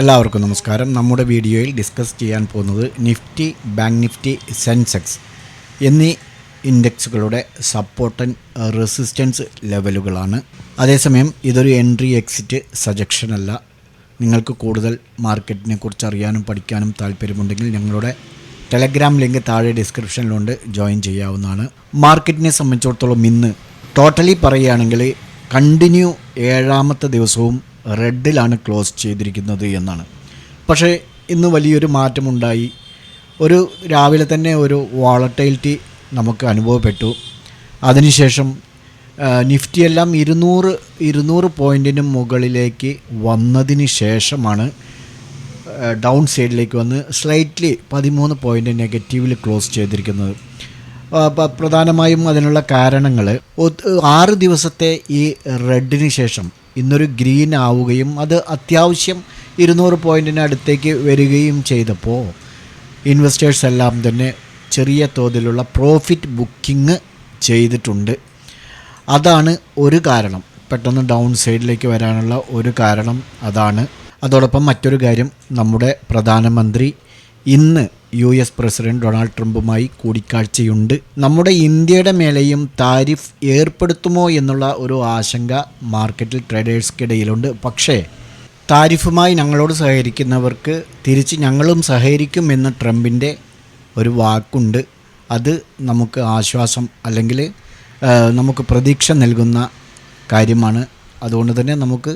എല്ലാവർക്കും നമസ്കാരം. നമ്മുടെ വീഡിയോയിൽ ഡിസ്കസ് ചെയ്യാൻ പോകുന്നത് നിഫ്റ്റി, ബാങ്ക് നിഫ്റ്റി, സെൻസെക്സ് എന്നീ ഇൻഡെക്സുകളുടെ സപ്പോർട്ട് ആൻഡ് റെസിസ്റ്റൻസ് ലെവലുകളാണ്. അതേസമയം ഇതൊരു എൻട്രി എക്സിറ്റ് സജഷൻ അല്ല. നിങ്ങൾക്ക് കൂടുതൽ മാർക്കറ്റിനെ കുറിച്ച് അറിയാനും പഠിക്കാനും താല്പര്യമുണ്ടെങ്കിൽ ഞങ്ങളുടെ ടെലഗ്രാം ലിങ്ക് താഴെ ഡിസ്ക്രിപ്ഷനിലുണ്ട്, ജോയിൻ ചെയ്യാവുന്നതാണ്. മാർക്കറ്റിനെ സംബന്ധിച്ചിടത്തോളം ഇന്ന് ടോട്ടലി പറയുകയാണെങ്കിൽ കണ്ടിന്യൂ 7ാമത്തെ ദിവസവും റെഡിലാണ് ക്ലോസ് ചെയ്തിരിക്കുന്നത് എന്നാണ്. പക്ഷേ ഇന്ന് വലിയൊരു മാറ്റമുണ്ടായി. രാവിലെ തന്നെ ഒരു വോളറ്റൈലിറ്റി നമുക്ക് അനുഭവപ്പെട്ടു. അതിനുശേഷം നിഫ്റ്റിയെല്ലാം 200 പോയിൻറ്റിന് മുകളിലേക്ക് വന്നതിന് ശേഷമാണ് ഡൗൺ സൈഡിലേക്ക് വന്ന് സ്ലൈറ്റ്ലി 13 പോയിൻ്റ് നെഗറ്റീവിൽ ക്ലോസ് ചെയ്തിരിക്കുന്നത്. പ്രധാനമായും അതിനുള്ള കാരണങ്ങൾ 6 ദിവസത്തെ ഈ റെഡിന് ശേഷം ഇന്നൊരു ഗ്രീൻ ആവുകയും അത് അത്യാവശ്യം 200 പോയിൻറ്റിന് അടുത്തേക്ക് വരികയും ചെയ്തപ്പോൾ ഇൻവെസ്റ്റേഴ്സ് എല്ലാം തന്നെ ചെറിയ തോതിലുള്ള പ്രോഫിറ്റ് ബുക്കിംഗ് ചെയ്തിട്ടുണ്ട്. അതാണ് ഒരു കാരണം, പെട്ടെന്ന് ഡൗൺ സൈഡിലേക്ക് വരാനുള്ള ഒരു കാരണം അതാണ്. അതോടൊപ്പം മറ്റൊരു കാര്യം, നമ്മുടെ പ്രധാനമന്ത്രി ഇന്ന് US പ്രസിഡന്റ് ഡൊണാൾഡ് ട്രംപുമായി കൂടിക്കാഴ്ചയുണ്ട്. നമ്മുടെ ഇന്ത്യയുടെ മേലെയും താരിഫ് ഏർപ്പെടുത്തുമോ എന്നുള്ള ഒരു ആശങ്ക മാർക്കറ്റിൽ ട്രേഡേഴ്സ്ക്കിടയിലുണ്ട്. പക്ഷേ താരിഫുമായി ഞങ്ങളോട് സഹകരിക്കുന്നവർക്ക് തിരിച്ച് ഞങ്ങളും സഹകരിക്കുമെന്ന് ട്രംപിൻ്റെ ഒരു വാക്കുണ്ട്. അത് നമുക്ക് ആശ്വാസം അല്ലെങ്കിൽ നമുക്ക് പ്രതീക്ഷ നൽകുന്ന കാര്യമാണ്. അതുകൊണ്ട് തന്നെ നമുക്ക്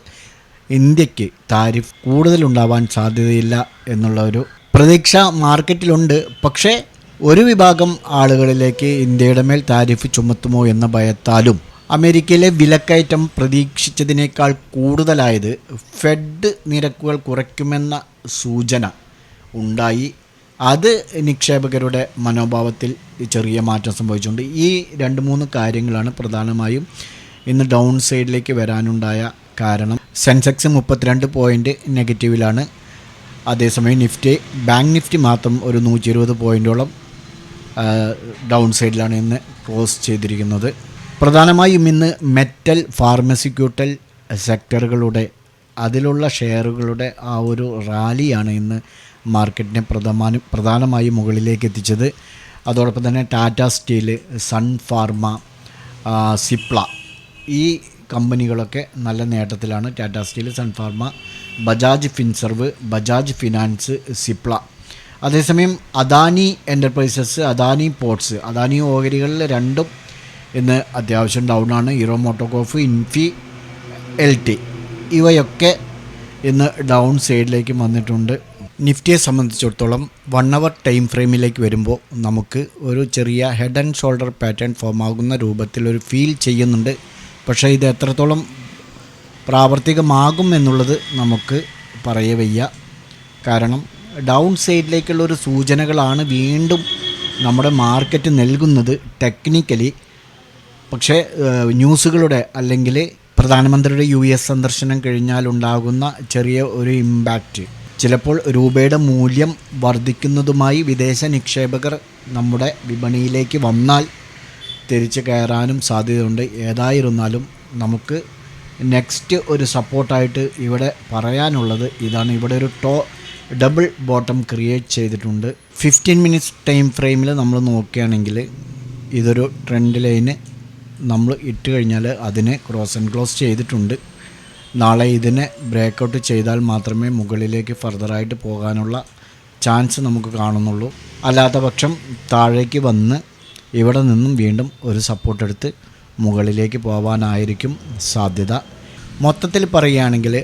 ഇന്ത്യക്ക് താരിഫ് കൂടുതലുണ്ടാവാൻ സാധ്യതയില്ല എന്നുള്ള ഒരു പ്രതീക്ഷ മാർക്കറ്റിലുണ്ട്. പക്ഷേ ഒരു വിഭാഗം ആളുകളിലേക്ക് ഇന്ത്യയുടെ മേൽ താരിഫ് ചുമത്തുമോ എന്ന ഭയത്താലും അമേരിക്കയിലെ വിലക്കയറ്റം പ്രതീക്ഷിച്ചതിനേക്കാൾ കൂടുതലായത് ഫെഡ് നിരക്കുകൾ കുറയ്ക്കുമെന്ന സൂചന ഉണ്ടായി. അത് നിക്ഷേപകരുടെ മനോഭാവത്തിൽ ചെറിയ മാറ്റം സംഭവിച്ചുകൊണ്ട് ഈ 2-3 കാര്യങ്ങളാണ് പ്രധാനമായും ഇന്ന് ഡൗൺ സൈഡിലേക്ക് വരാനുണ്ടായ കാരണം. സെൻസെക്സ് 32 പോയിൻ്റ് നെഗറ്റീവിലാണ്. അതേസമയം ബാങ്ക് നിഫ്റ്റി മാത്രം ഒരു 120 പോയിൻറ്റോളം ഡൗൺ സൈഡിലാണ് ഇന്ന് ക്ലോസ് ചെയ്തിരിക്കുന്നത്. പ്രധാനമായും ഇന്ന് മെറ്റൽ, ഫാർമസ്യൂട്ടിക്കൽ സെക്ടറുകളുടെ അതിലുള്ള ഷെയറുകളുടെ ആ ഒരു റാലിയാണ് ഇന്ന് മാർക്കറ്റിനെ പ്രധാനമായും മുകളിലേക്ക് എത്തിച്ചത്. അതോടൊപ്പം തന്നെ Tata Steel, Sun Pharma, Cipla ഈ കമ്പനികളൊക്കെ നല്ല നേട്ടത്തിലാണ്. Tata Steel, Sun Pharma, Bajaj Finserv, Bajaj Finance, Cipla. അതേസമയം അദാനി എൻ്റർപ്രൈസസ്, അദാനി പോർട്സ്, അദാനി ഓഹരികളിൽ രണ്ടും ഇന്ന് അത്യാവശ്യം ഡൗണാണ്. ഹീറോ മോട്ടോകോർപ്പ്, ഇൻഫി, LT ഇവയൊക്കെ ഇന്ന് ഡൗൺ സൈഡിലേക്ക് വന്നിട്ടുണ്ട്. നിഫ്റ്റിയെ സംബന്ധിച്ചിടത്തോളം 1 അവർ ടൈം ഫ്രെയിമിലേക്ക് വരുമ്പോൾ നമുക്ക് ഒരു ചെറിയ head and shoulder pattern form ആകുന്ന രൂപത്തിൽ ഒരു ഫീൽ ചെയ്യുന്നുണ്ട്. പക്ഷേ ഇത് എത്രത്തോളം പ്രാവർത്തികമാകും എന്നുള്ളത് നമുക്ക് പറയവയ്യ. കാരണം ഡൗൺ സൈഡിലേക്കുള്ളൊരു സൂചനകളാണ് വീണ്ടും നമ്മുടെ മാർക്കറ്റ് നൽകുന്നത് ടെക്നിക്കലി. പക്ഷേ ന്യൂസുകളുടെ അല്ലെങ്കിൽ പ്രധാനമന്ത്രിയുടെ US സന്ദർശനം കഴിഞ്ഞാൽ ഉണ്ടാകുന്ന ചെറിയ ഒരു ഇമ്പാക്റ്റ്, ചിലപ്പോൾ രൂപയുടെ മൂല്യം വർദ്ധിക്കുന്നതുമായി വിദേശ നിക്ഷേപകർ നമ്മുടെ വിപണിയിലേക്ക് വന്നാൽ തിരിച്ച് കയറാനും സാധ്യതയുണ്ട്. ഏതായിരുന്നാലും നമുക്ക് നെക്സ്റ്റ് ഒരു സപ്പോർട്ടായിട്ട് ഇവിടെ പറയാനുള്ളത് ഇതാണ്. ഇവിടെ ഒരു ഡബിൾ ബോട്ടം ക്രിയേറ്റ് ചെയ്തിട്ടുണ്ട്. 15 മിനിറ്റ്സ് ടൈം ഫ്രെയിമിൽ നമ്മൾ നോക്കുകയാണെങ്കിൽ ഇതൊരു ട്രെൻഡ് ലൈന് നമ്മൾ ഇട്ട് കഴിഞ്ഞാൽ അതിനെ ക്ലോസ് ചെയ്തിട്ടുണ്ട്. നാളെ ഇതിനെ ബ്രേക്കൗട്ട് ചെയ്താൽ മാത്രമേ മുകളിലേക്ക് ഫർദറായിട്ട് പോകാനുള്ള ചാൻസ് നമുക്ക് കാണുന്നുള്ളൂ. അല്ലാത്ത പക്ഷം താഴേക്ക് വന്ന് ഇവിടെ നിന്നും വീണ്ടും ഒരു സപ്പോർട്ട് എടുത്ത് മുകളിലേക്ക് പോകാനായിരിക്കും സാധ്യത. മൊത്തത്തിൽ പറയുകയാണെങ്കിൽ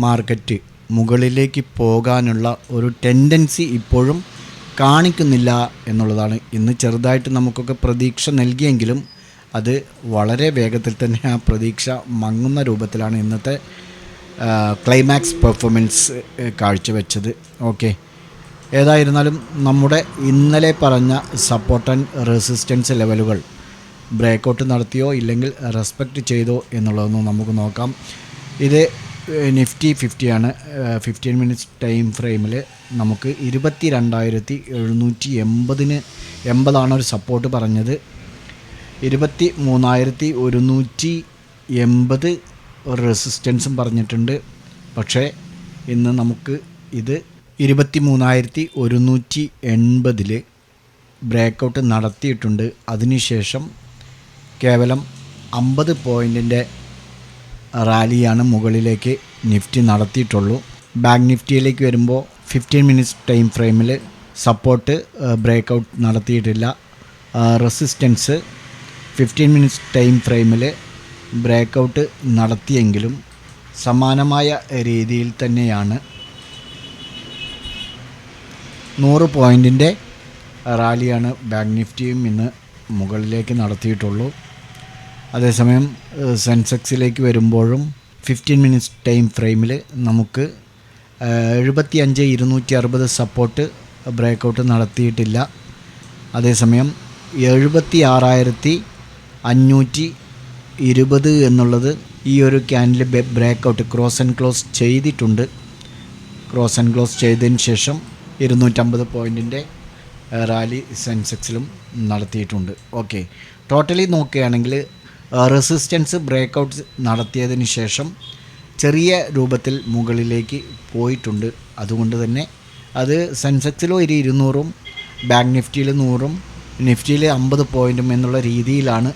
മാർക്കറ്റ് മുകളിലേക്ക് പോകാനുള്ള ഒരു ടെൻഡൻസി ഇപ്പോഴും കാണിക്കുന്നില്ല എന്നുള്ളതാണ്. ഇന്ന് ചെറുതായിട്ട് നമുക്കൊക്കെ പ്രതീക്ഷ നൽകിയെങ്കിലും അത് വളരെ വേഗത്തിൽ തന്നെ ആ പ്രതീക്ഷ മങ്ങുന്ന രൂപത്തിലാണ് ഇന്നത്തെ ക്ലൈമാക്സ് പെർഫോമൻസ് കാഴ്ചവെച്ചത്. ഓക്കെ, ഏതായിരുന്നാലും നമ്മുടെ ഇന്നലെ പറഞ്ഞ സപ്പോർട്ട് ആൻഡ് റെസിസ്റ്റൻസ് ലെവലുകൾ ബ്രേക്കൗട്ട് നടത്തിയോ ഇല്ലെങ്കിൽ റെസ്പെക്റ്റ് ചെയ്തോ എന്നുള്ളതൊന്നും നമുക്ക് നോക്കാം. ഇത് നിഫ്റ്റി 50 ആണ്. 15 മിനിറ്റ്സ് ടൈം ഫ്രെയിമിൽ നമുക്ക് 22,780 ഒരു സപ്പോർട്ട് പറഞ്ഞത്. 23,180 ഒരു റെസിസ്റ്റൻസും പറഞ്ഞിട്ടുണ്ട്. പക്ഷേ ഇന്ന് നമുക്ക് ഇത് 23,180 ബ്രേക്കൗട്ട് നടത്തിയിട്ടുണ്ട്. അതിനുശേഷം കേവലം 50 പോയിൻറ്റിൻ്റെ റാലിയാണ് മുകളിലേക്ക് നിഫ്റ്റി നടത്തിയിട്ടുള്ളൂ. ബാങ്ക് നിഫ്റ്റിയിലേക്ക് വരുമ്പോൾ 15 മിനിറ്റ്സ് ടൈം ഫ്രെയിമിൽ സപ്പോർട്ട് ബ്രേക്കൗട്ട് നടത്തിയിട്ടില്ല. റെസിസ്റ്റൻസ് 15 മിനിറ്റ്സ് ടൈം ഫ്രെയിമിൽ ബ്രേക്കൗട്ട് നടത്തിയെങ്കിലും സമാനമായ രീതിയിൽ തന്നെയാണ് 100 പോയിൻറ്റിൻ്റെ റാലിയാണ് ബാങ്ക് നിഫ്റ്റിയും ഇന്ന് മുകളിലേക്ക് നടത്തിയിട്ടുള്ളൂ. അതേസമയം സെൻസെക്സിലേക്ക് വരുമ്പോഴും 15 മിനിറ്റ്സ് ടൈം ഫ്രെയിമിൽ നമുക്ക് 75,260 സപ്പോർട്ട് ബ്രേക്കൗട്ട് നടത്തിയിട്ടില്ല. അതേസമയം 76,520 എന്നുള്ളത് ഈ ഒരു candle breakout cross and close ചെയ്തിട്ടുണ്ട്. ക്രോസ് ആൻഡ് ക്ലോസ് ചെയ്തതിന് ശേഷം 250 പോയിൻറ്റിൻ്റെ റാലി സെൻസെക്സിലും നടത്തിയിട്ടുണ്ട്. ഓക്കെ, ടോട്ടലി നോക്കുകയാണെങ്കിൽ റെസിസ്റ്റൻസ് ബ്രേക്കൗട്ട് നടത്തിയതിന് ശേഷം ചെറിയ രൂപത്തിൽ മുകളിലേക്ക് പോയിട്ടുണ്ട്. അതുകൊണ്ട് തന്നെ അത് സെൻസെക്സിൽ ഒരു 200-ഉം ബാങ്ക് നിഫ്റ്റിയിൽ 100-ഉം നിഫ്റ്റിയിൽ 50 പോയിൻറ്റും എന്നുള്ള രീതിയിലാണ്.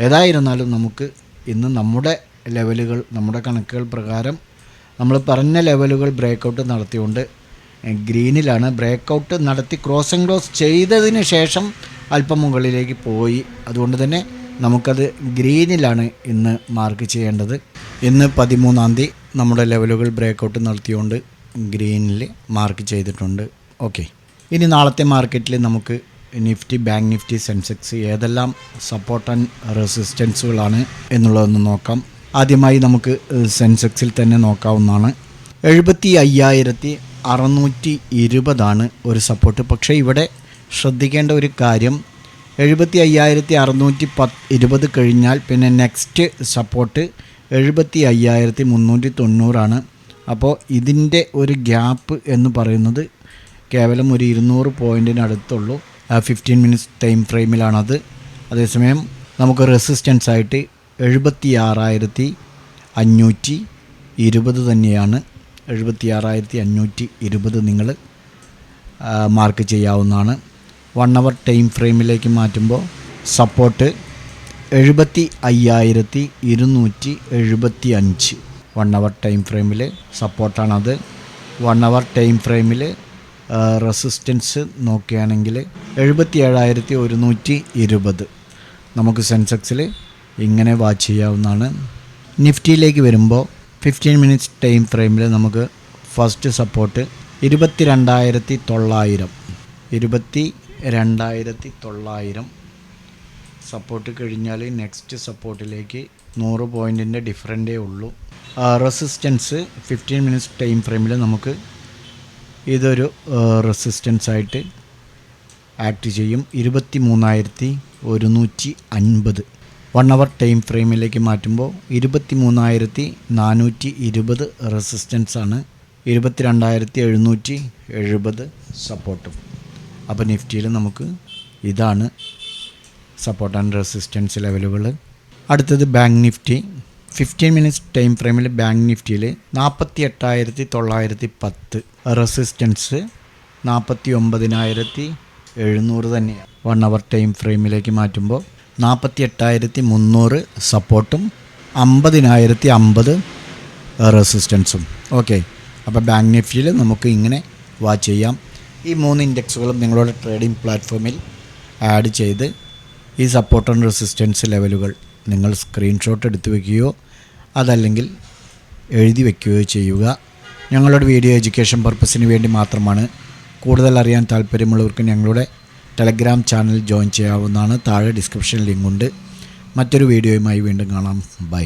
ഏതായിരുന്നാലും നമുക്ക് ഇന്ന് നമ്മുടെ ലെവലുകൾ, നമ്മുടെ കണക്കുകൾ പ്രകാരം നമ്മൾ പറഞ്ഞ ലെവലുകൾ ബ്രേക്കൗട്ട് നടത്തിയുകൊണ്ട് ഗ്രീനിലാണ്. ബ്രേക്കൗട്ട് നടത്തി ക്രോസ് ആൻഡ് ക്ലോസ് ചെയ്തതിന് ശേഷം അല്പം മുകളിലേക്ക് പോയി. അതുകൊണ്ട് തന്നെ നമുക്കത് ഗ്രീനിലാണ് ഇന്ന് മാർക്ക് ചെയ്യേണ്ടത്. ഇന്ന് 13-ാം തീയതി നമ്മുടെ ലെവലുകൾ ബ്രേക്കൗട്ട് നടത്തിയുകൊണ്ട് ഗ്രീനിൽ മാർക്ക് ചെയ്തിട്ടുണ്ട്. ഓക്കെ, ഇനി നാളത്തെ മാർക്കറ്റിൽ നമുക്ക് നിഫ്റ്റി, ബാങ്ക് നിഫ്റ്റി, സെൻസെക്സ് ഏതെല്ലാം സപ്പോർട്ട് ആൻഡ് റെസിസ്റ്റൻസുകളാണ് എന്നുള്ളതൊന്ന് നോക്കാം. ആദ്യമായി നമുക്ക് സെൻസെക്സിൽ തന്നെ നോക്കാവുന്നതാണ്. 75,620 ഒരു സപ്പോർട്ട്. പക്ഷേ ഇവിടെ ശ്രദ്ധിക്കേണ്ട ഒരു കാര്യം, 75,620 കഴിഞ്ഞാൽ പിന്നെ നെക്സ്റ്റ് സപ്പോർട്ട് 75,390 അപ്പോൾ ഇതിൻ്റെ ഒരു ഗ്യാപ്പ് എന്ന് പറയുന്നത് കേവലം ഒരു 200 പോയിൻറ്റിനടുത്തുള്ളൂ. 15 മിനിറ്റ്സ് ടൈം ഫ്രെയിമിലാണത്. അതേസമയം നമുക്ക് റെസിസ്റ്റൻസ് ആയിട്ട് 76,520 തന്നെയാണ്. 76,520 നിങ്ങൾ മാർക്ക് ചെയ്യാവുന്നതാണ്. 1 അവർ ടൈം ഫ്രെയിമിലേക്ക് മാറ്റുമ്പോൾ സപ്പോർട്ട് 75,275 1 അവർ ടൈം ഫ്രെയിമിൽ സപ്പോർട്ടാണത്. 1 അവർ ടൈം ഫ്രെയിമിൽ റെസിസ്റ്റൻസ് നോക്കുകയാണെങ്കിൽ 77,120 നമുക്ക് സെൻസെക്സിൽ ഇങ്ങനെ വാച്ച് ചെയ്യാവുന്നതാണ്. നിഫ്റ്റിയിലേക്ക് വരുമ്പോൾ 15 മിനിറ്റ്സ് ടൈം ഫ്രെയിമിൽ നമുക്ക് ഫസ്റ്റ് സപ്പോർട്ട് 22,900 സപ്പോർട്ട് കഴിഞ്ഞാൽ നെക്സ്റ്റ് സപ്പോർട്ടിലേക്ക് 100 പോയിൻറ്റിൻ്റെ ഡിഫറൻറ്റേ ഉള്ളൂ. റെസിസ്റ്റൻസ് 15 മിനിറ്റ്സ് ടൈം ഫ്രെയിമിൽ നമുക്ക് ഇതൊരു റെസിസ്റ്റൻസ് ആയിട്ട് ആക്ട് ചെയ്യും. 23,150 1 അവർ ടൈം ഫ്രെയിമിലേക്ക് മാറ്റുമ്പോൾ 23,420 റെസിസ്റ്റൻസാണ്. 22,770 സപ്പോർട്ടും. അപ്പോൾ നിഫ്റ്റിയിൽ നമുക്ക് ഇതാണ് സപ്പോർട്ട് ആൻഡ് റെസിസ്റ്റൻസ് ലെവലുകൾ. അടുത്തത് ബാങ്ക് നിഫ്റ്റി. 15 മിനിറ്റ്സ് ടൈം ഫ്രെയിമിൽ ബാങ്ക് നിഫ്റ്റിയിൽ 48,910 റെസിസ്റ്റൻസ് 49,700 തന്നെയാണ്. 1 അവർ ടൈം ഫ്രെയിമിലേക്ക് മാറ്റുമ്പോൾ 48,300 സപ്പോർട്ടും 50,050 റെസിസ്റ്റൻസും. ഓക്കെ, അപ്പോൾ ബാങ്ക് നിഫ്റ്റിയിൽ നമുക്ക് ഇങ്ങനെ വാച്ച് ചെയ്യാം. ഈ 3 ഇൻഡെക്സുകളും നിങ്ങളുടെ ട്രേഡിംഗ് പ്ലാറ്റ്ഫോമിൽ ആഡ് ചെയ്ത് ഈ സപ്പോർട്ട് ആൻഡ് റെസിസ്റ്റൻസ് ലെവലുകൾ നിങ്ങൾ സ്ക്രീൻഷോട്ട് എടുത്ത് വയ്ക്കുകയോ അതല്ലെങ്കിൽ എഴുതി വയ്ക്കുകയോ ചെയ്യുക. ഞങ്ങളുടെ വീഡിയോ എഡ്യൂക്കേഷൻ പർപ്പസിന് വേണ്ടി മാത്രമാണ്. കൂടുതൽ അറിയാൻ താല്പര്യമുള്ളവർക്ക് ഞങ്ങളുടെ ടെലഗ്രാം ചാനൽ ജോയിൻ ചെയ്യാവുന്നതാണ്. താഴെ ഡിസ്ക്രിപ്ഷൻ ലിങ്ക് ഉണ്ട്. മറ്റൊരു വീഡിയോയുമായി വീണ്ടും കാണാം. ബൈ.